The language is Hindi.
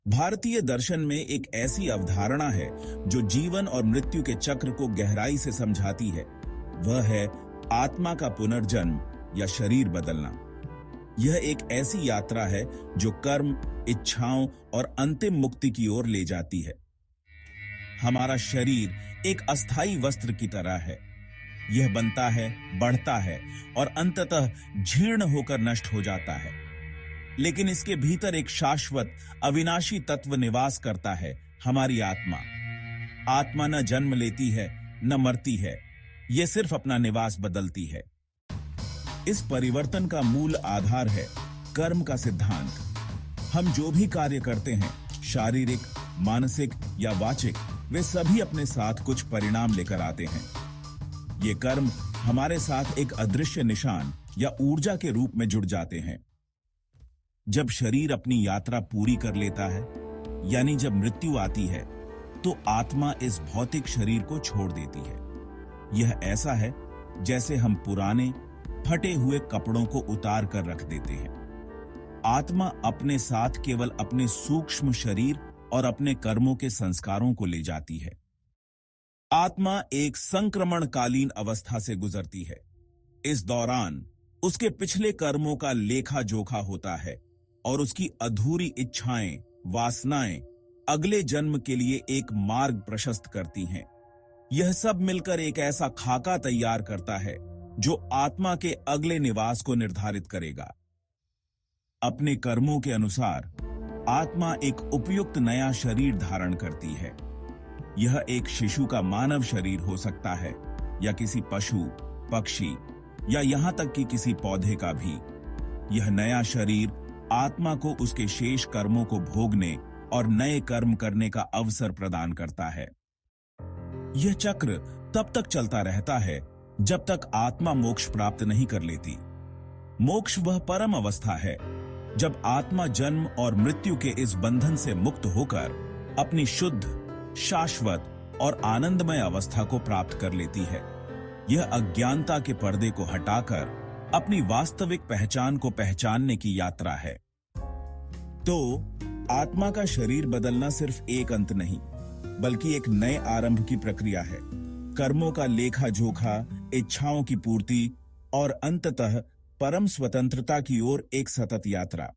भारतीय दर्शन में एक ऐसी अवधारणा है जो जीवन और मृत्यु के चक्र को गहराई से समझाती है। वह है आत्मा का पुनर्जन्म या शरीर बदलना। यह एक ऐसी यात्रा है जो कर्म, इच्छाओं और अंतिम मुक्ति की ओर ले जाती है। हमारा शरीर एक अस्थाई वस्त्र की तरह है। यह बनता है, बढ़ता है और अंततः जीर्ण होकर नष्ट हो जाता है। लेकिन इसके भीतर एक शाश्वत, अविनाशी तत्व निवास करता है, हमारी आत्मा। आत्मा न जन्म लेती है, न मरती है। यह सिर्फ अपना निवास बदलती है। इस परिवर्तन का मूल आधार है कर्म का सिद्धांत। हम जो भी कार्य करते हैं, शारीरिक, मानसिक या वाचिक, वे सभी अपने साथ कुछ परिणाम लेकर आते हैं। ये कर्म हमारे साथ एक अदृश्य निशान या ऊर्जा के रूप में जुड़ जाते हैं। जब शरीर अपनी यात्रा पूरी कर लेता है, यानी जब मृत्यु आती है, तो आत्मा इस भौतिक शरीर को छोड़ देती है। यह ऐसा है जैसे हम पुराने, फटे हुए कपड़ों को उतार कर रख देते हैं। आत्मा अपने साथ केवल अपने सूक्ष्म शरीर और अपने कर्मों के संस्कारों को ले जाती है। आत्मा एक संक्रमणकालीन अवस्था से गुजरती है। इस दौरान उसके पिछले कर्मों का लेखा जोखा होता है और उसकी अधूरी इच्छाएं, वासनाएं अगले जन्म के लिए एक मार्ग प्रशस्त करती हैं। यह सब मिलकर एक ऐसा खाका तैयार करता है जो आत्मा के अगले निवास को निर्धारित करेगा। अपने कर्मों के अनुसार आत्मा एक उपयुक्त नया शरीर धारण करती है। यह एक शिशु का मानव शरीर हो सकता है या किसी पशु, पक्षी या यहां तक कि किसी पौधे का भी। यह नया शरीर आत्मा को उसके शेष कर्मों को भोगने और नए कर्म करने का अवसर प्रदान करता है। यह चक्र तब तक चलता रहता है जब तक आत्मा मोक्ष प्राप्त नहीं कर लेती। मोक्ष वह परम अवस्था है जब आत्मा जन्म और मृत्यु के इस बंधन से मुक्त होकर अपनी शुद्ध, शाश्वत और आनंदमय अवस्था को प्राप्त कर लेती है। यह अज्ञानता के पर्दे को हटाकर अपनी वास्तविक पहचान को पहचानने की यात्रा है। तो आत्मा का शरीर बदलना सिर्फ एक अंत नहीं, बल्कि एक नए आरंभ की प्रक्रिया है। कर्मों का लेखा जोखा, इच्छाओं की पूर्ति और अंततः परम स्वतंत्रता की ओर एक सतत यात्रा।